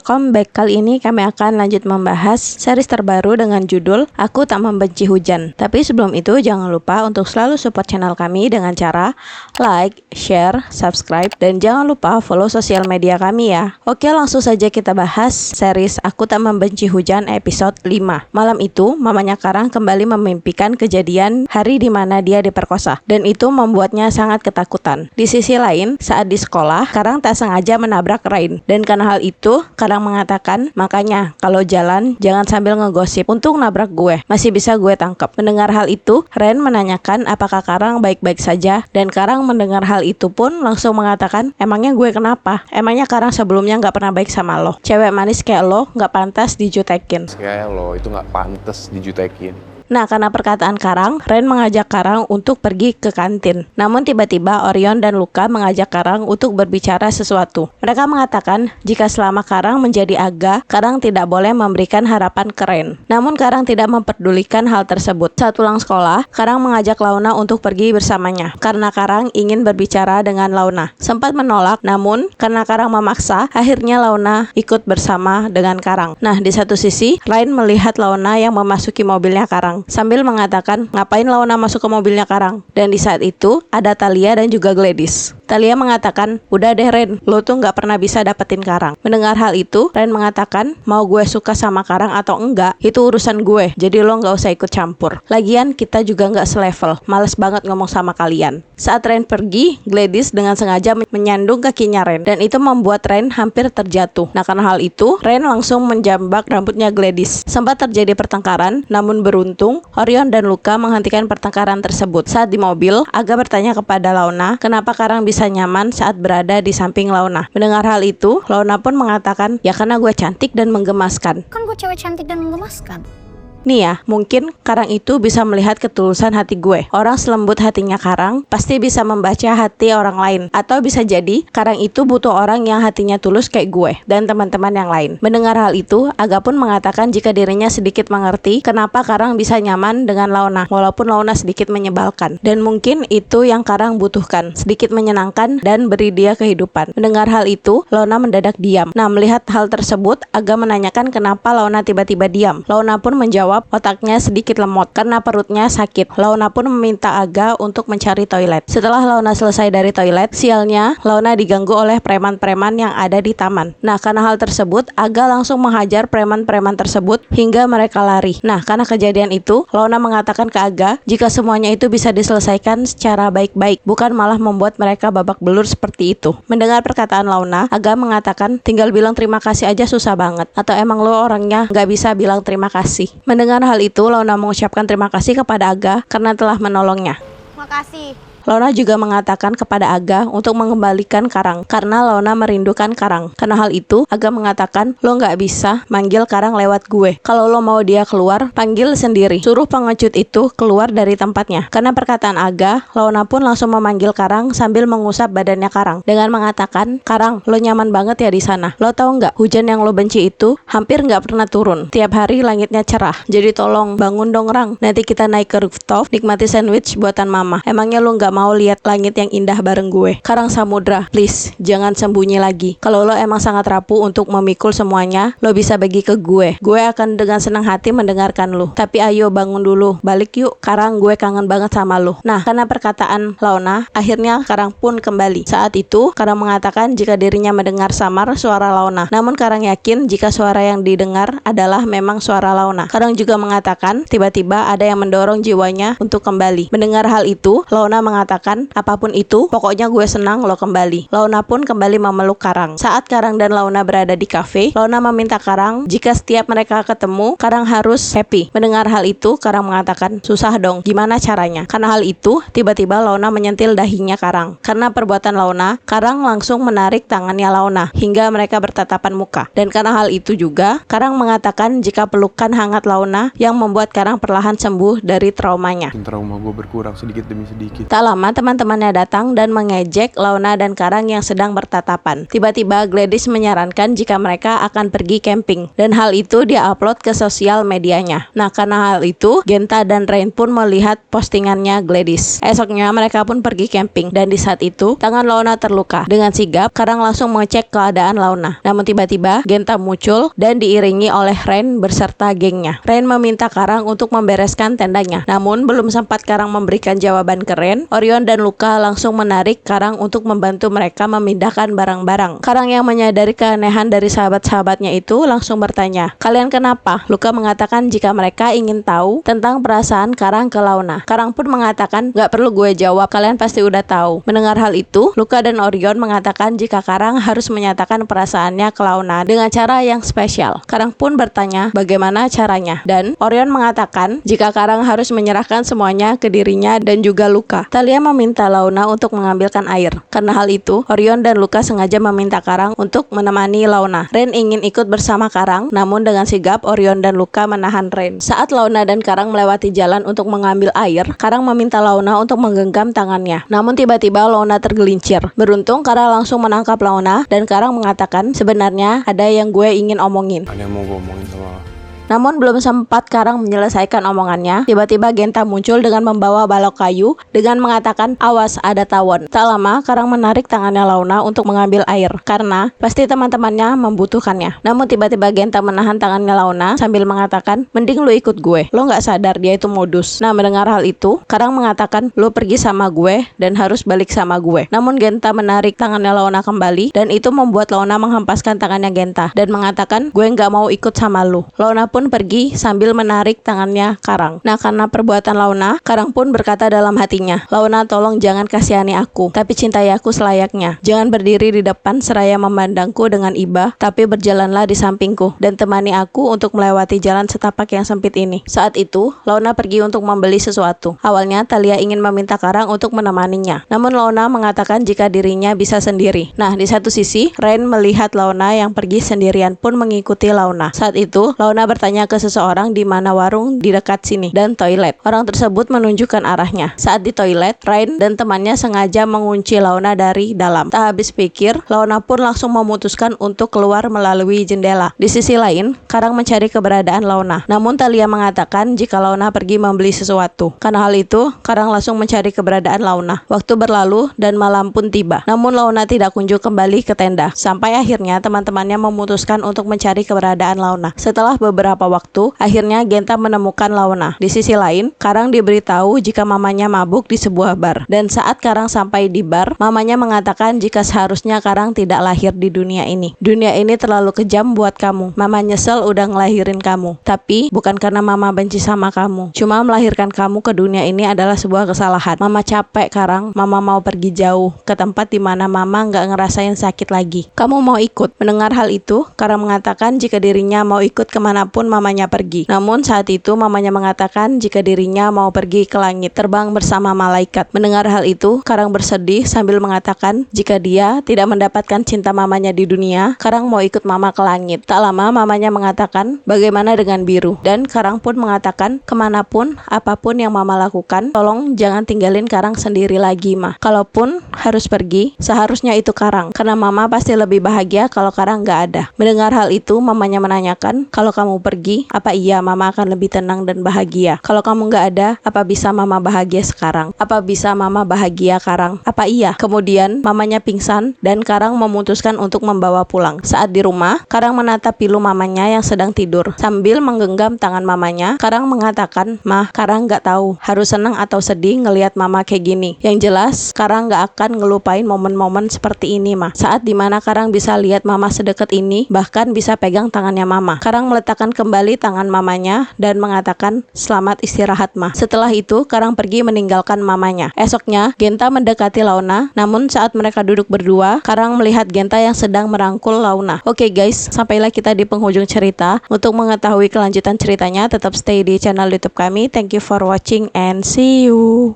welcome back. Kali ini kami akan lanjut membahas series terbaru dengan judul Aku Tak Membenci Hujan. Tapi sebelum itu jangan lupa untuk selalu support channel kami dengan cara like, share, subscribe, dan jangan lupa follow sosial media kami ya. Oke, langsung saja kita bahas series Aku Tak Membenci Hujan episode 5. Malam itu, mamanya Karang kembali memimpikan kejadian hari di mana dia diperkosa, dan itu membuatnya sangat ketakutan. Di sisi lain, saat di sekolah, Karang tak sengaja menabrak Rain, dan karena hal itu, Karang mengatakan, makanya kalau jalan jangan sambil ngegosip untuk nabrak gue, masih bisa gue tangkap. Mendengar hal itu, Rain menanyakan apakah Karang baik-baik saja, dan Karang mendengar hal itu pun langsung mengatakan, emangnya gue kenapa? Emangnya Karang sebelumnya gak pernah baik sama lo? Cewek manis kayak lo gak pantas dijutekin. Kayak lo itu gak pantas dijutekin. Nah, karena perkataan Karang, Rain mengajak Karang untuk pergi ke kantin. Namun tiba-tiba Orion dan Luka mengajak Karang untuk berbicara sesuatu. Mereka mengatakan jika selama Karang menjadi Aga, Karang tidak boleh memberikan harapan ke Rain. Namun Karang tidak memperdulikan hal tersebut. Saat pulang sekolah, Karang mengajak Launa untuk pergi bersamanya karena Karang ingin berbicara dengan Launa. Sempat menolak, namun karena Karang memaksa, akhirnya Launa ikut bersama dengan Karang. Nah, di satu sisi, Rain melihat Launa yang memasuki mobilnya Karang sambil mengatakan, ngapain Launa masuk ke mobilnya Karang? Dan di saat itu, ada Thalia dan juga Gladys. Thalia mengatakan, udah deh Rain, lo tuh gak pernah bisa dapetin Karang. Mendengar hal itu, Rain mengatakan, mau gue suka sama Karang atau enggak, itu urusan gue, jadi lo gak usah ikut campur. Lagian kita juga gak selevel, males banget ngomong sama kalian. Saat Rain pergi, Gladys dengan sengaja menyandung kakinya Rain, dan itu membuat Rain hampir terjatuh. Nah, karena hal itu, Rain langsung menjambak rambutnya Gladys. Sempat terjadi pertengkaran, namun beruntung Orion dan Luka menghentikan pertengkaran tersebut. Saat di mobil, Aga bertanya kepada Launa, kenapa Karang bisa nyaman saat berada di samping Launa. Mendengar hal itu, Launa pun mengatakan, ya karena gue cantik dan menggemaskan. Kan gue cewek cantik dan menggemaskan. Nih ya, mungkin Karang itu bisa melihat ketulusan hati gue. Orang selembut hatinya Karang pasti bisa membaca hati orang lain. Atau bisa jadi Karang itu butuh orang yang hatinya tulus kayak gue dan teman-teman yang lain. Mendengar hal itu, Aga pun mengatakan jika dirinya sedikit mengerti kenapa Karang bisa nyaman dengan Launa, walaupun Launa sedikit menyebalkan. Dan mungkin itu yang Karang butuhkan, sedikit menyenangkan dan beri dia kehidupan. Mendengar hal itu, Launa mendadak diam. Nah, melihat hal tersebut, Aga menanyakan kenapa Launa tiba-tiba diam. Launa pun menjawab, otaknya sedikit lemot karena perutnya sakit. Launa pun meminta Aga untuk mencari toilet. Setelah Launa selesai dari toilet, sialnya Launa diganggu oleh preman-preman yang ada di taman. Nah, karena hal tersebut, Aga langsung menghajar preman-preman tersebut hingga mereka lari. Nah, karena kejadian itu, Launa mengatakan ke Aga jika semuanya itu bisa diselesaikan secara baik-baik, bukan malah membuat mereka babak belur seperti itu. Mendengar perkataan Launa, Aga mengatakan tinggal bilang terima kasih aja susah banget, atau emang lo orangnya gak bisa bilang terima kasih. Mendengar hal itu, Launa mengucapkan terima kasih kepada Aga karena telah menolongnya. Makasih. Launa juga mengatakan kepada Aga untuk mengembalikan Karang karena Launa merindukan Karang. Karena hal itu, Aga mengatakan lo gak bisa manggil Karang lewat gue. Kalau lo mau dia keluar, panggil sendiri. Suruh pengecut itu keluar dari tempatnya. Karena perkataan Aga, Launa pun langsung memanggil Karang sambil mengusap badannya Karang dengan mengatakan, Karang, lo nyaman banget ya di sana. Lo tahu nggak, hujan yang lo benci itu hampir nggak pernah turun. Tiap hari langitnya cerah. Jadi tolong bangun dong Rang. Nanti kita naik ke rooftop, nikmati sandwich buatan mama. Emangnya lo nggak mau lihat langit yang indah bareng gue? Karang Samudra, please, jangan sembunyi lagi. Kalau lo emang sangat rapuh untuk memikul semuanya, lo bisa bagi ke gue. Gue akan dengan senang hati mendengarkan lo. Tapi ayo bangun dulu, balik yuk. Karang, gue kangen banget sama lo. Nah, karena perkataan Launa, akhirnya Karang pun kembali. Saat itu, Karang mengatakan jika dirinya mendengar samar suara Launa. Namun Karang yakin jika suara yang didengar adalah memang suara Launa. Karang juga mengatakan tiba-tiba ada yang mendorong jiwanya untuk kembali. Mendengar hal itu, Launa mengatakan, apapun itu, pokoknya gue senang lo kembali. Launa pun kembali memeluk Karang. Saat Karang dan Launa berada di kafe, Launa meminta Karang jika setiap mereka ketemu, Karang harus happy. Mendengar hal itu, Karang mengatakan, susah dong, gimana caranya? Karena hal itu, tiba-tiba Launa menyentil dahinya Karang. Karena perbuatan Launa, Karang langsung menarik tangannya Launa hingga mereka bertatapan muka. Dan karena hal itu juga, Karang mengatakan jika pelukan hangat Launa yang membuat Karang perlahan sembuh dari traumanya. Trauma gue berkurang sedikit demi sedikit. Tak lama teman-temannya datang dan mengejek Launa dan Karang yang sedang bertatapan. Tiba-tiba Gladys menyarankan jika mereka akan pergi camping, dan hal itu dia upload ke sosial medianya. Nah, karena hal itu Genta dan Rain pun melihat postingannya Gladys. Esoknya mereka pun pergi camping, dan di saat itu tangan Launa terluka. Dengan sigap Karang langsung mengecek keadaan Launa. Namun tiba-tiba Genta muncul dan diiringi oleh Rain beserta gengnya. Rain meminta Karang untuk membereskan tendanya. Namun belum sempat Karang memberikan jawaban ke Rain, Orion dan Luka langsung menarik Karang untuk membantu mereka memindahkan barang-barang. Karang yang menyadari keanehan dari sahabat-sahabatnya itu langsung bertanya, "Kalian kenapa?" Luka mengatakan jika mereka ingin tahu tentang perasaan Karang ke Launa. Karang pun mengatakan, "Gak perlu gue jawab, kalian pasti udah tahu." Mendengar hal itu, Luka dan Orion mengatakan jika Karang harus menyatakan perasaannya ke Launa dengan cara yang spesial. Karang pun bertanya bagaimana caranya, dan Orion mengatakan jika Karang harus menyerahkan semuanya ke dirinya dan juga Luka. Thalia meminta Launa untuk mengambilkan air. Karena hal itu, Orion dan Luka sengaja meminta Karang untuk menemani Launa. Rain ingin ikut bersama Karang, namun dengan sigap Orion dan Luka menahan Rain. Saat Launa dan Karang melewati jalan untuk mengambil air, Karang meminta Launa untuk menggenggam tangannya. Namun tiba-tiba Launa tergelincir. Beruntung Karang langsung menangkap Launa dan Karang mengatakan, "Sebenarnya ada yang gue ingin omongin." Ada yang mau gue omongin sama lo. Namun belum sempat Karang menyelesaikan omongannya, tiba-tiba Genta muncul dengan membawa balok kayu dengan mengatakan, "Awas, ada tawon." Tak lama Karang menarik tangannya Launa untuk mengambil air karena pasti teman-temannya membutuhkannya. Namun tiba-tiba Genta menahan tangannya Launa sambil mengatakan, "Mending lu ikut gue, lo gak sadar dia itu modus." Nah, mendengar hal itu, Karang mengatakan, "Lu pergi sama gue dan harus balik sama gue." Namun Genta menarik tangannya Launa kembali dan itu membuat Launa menghempaskan tangannya Genta dan mengatakan, "Gue gak mau ikut sama lu." Launa pun pergi sambil menarik tangannya Karang. Nah, karena perbuatan Launa, Karang pun berkata dalam hatinya, "Launa, tolong jangan kasihani aku, tapi cintai aku selayaknya. Jangan berdiri di depan seraya memandangku dengan iba, tapi berjalanlah di sampingku dan temani aku untuk melewati jalan setapak yang sempit ini." Saat itu, Launa pergi untuk membeli sesuatu. Awalnya Thalia ingin meminta Karang untuk menemaninya, namun Launa mengatakan jika dirinya bisa sendiri. Nah, di satu sisi, Rain melihat Launa yang pergi sendirian pun mengikuti Launa. Saat itu, Launa bertanya ke seseorang di mana warung di dekat sini dan toilet. Orang tersebut menunjukkan arahnya. Saat di toilet, Rain dan temannya sengaja mengunci Launa dari dalam. Tak habis pikir, Launa pun langsung memutuskan untuk keluar melalui jendela. Di sisi lain, Karang mencari keberadaan Launa. Namun Thalia mengatakan jika Launa pergi membeli sesuatu. Karena hal itu, Karang langsung mencari keberadaan Launa. Waktu berlalu dan malam pun tiba. Namun Launa tidak kunjung kembali ke tenda. Sampai akhirnya teman-temannya memutuskan untuk mencari keberadaan Launa. Setelah beberapa waktu, akhirnya Genta menemukan Launa. Di sisi lain, Karang diberitahu jika mamanya mabuk di sebuah bar. Dan saat Karang sampai di bar, mamanya mengatakan jika seharusnya Karang tidak lahir di dunia ini. Dunia ini terlalu kejam buat kamu. Mama nyesel udah ngelahirin kamu. Tapi bukan karena mama benci sama kamu. Cuma melahirkan kamu ke dunia ini adalah sebuah kesalahan. Mama capek, Karang. Mama mau pergi jauh ke tempat di mana mama nggak ngerasain sakit lagi. Kamu mau ikut? Mendengar hal itu, Karang mengatakan jika dirinya mau ikut kemanapun mamanya pergi. Namun saat itu mamanya mengatakan jika dirinya mau pergi ke langit, terbang bersama malaikat. Mendengar hal itu, Karang bersedih sambil mengatakan jika dia tidak mendapatkan cinta mamanya di dunia, Karang mau ikut mama ke langit. Tak lama mamanya mengatakan bagaimana dengan biru, dan Karang pun mengatakan kemanapun, apapun yang mama lakukan, tolong jangan tinggalin Karang sendiri lagi, Ma. Kalaupun harus pergi, seharusnya itu Karang, karena mama pasti lebih bahagia kalau Karang gak ada. Mendengar hal itu, mamanya menanyakan, "Kalau kamu pergi, apa iya mama akan lebih tenang dan bahagia? Kalau kamu gak ada, apa bisa mama bahagia sekarang? Apa bisa mama bahagia Karang? Apa iya?" Kemudian mamanya pingsan dan Karang memutuskan untuk membawa pulang. Saat di rumah, Karang menatap pilu mamanya yang sedang tidur. Sambil menggenggam tangan mamanya, Karang mengatakan, "Mah, Karang gak tahu harus senang atau sedih ngelihat mama kayak gini. Yang jelas, Karang gak akan ngelupain momen-momen seperti ini, Mah. Saat dimana Karang bisa lihat mama sedekat ini, bahkan bisa pegang tangannya mama." Karang meletakkan kembali tangan mamanya dan mengatakan, "Selamat istirahat, Ma." Setelah itu, Karang pergi meninggalkan mamanya. Esoknya, Genta mendekati Launa, namun saat mereka duduk berdua, Karang melihat Genta yang sedang merangkul Launa. Oke guys, sampailah kita di penghujung cerita. Untuk mengetahui kelanjutan ceritanya, tetap stay di channel YouTube kami. Thank you for watching and see you.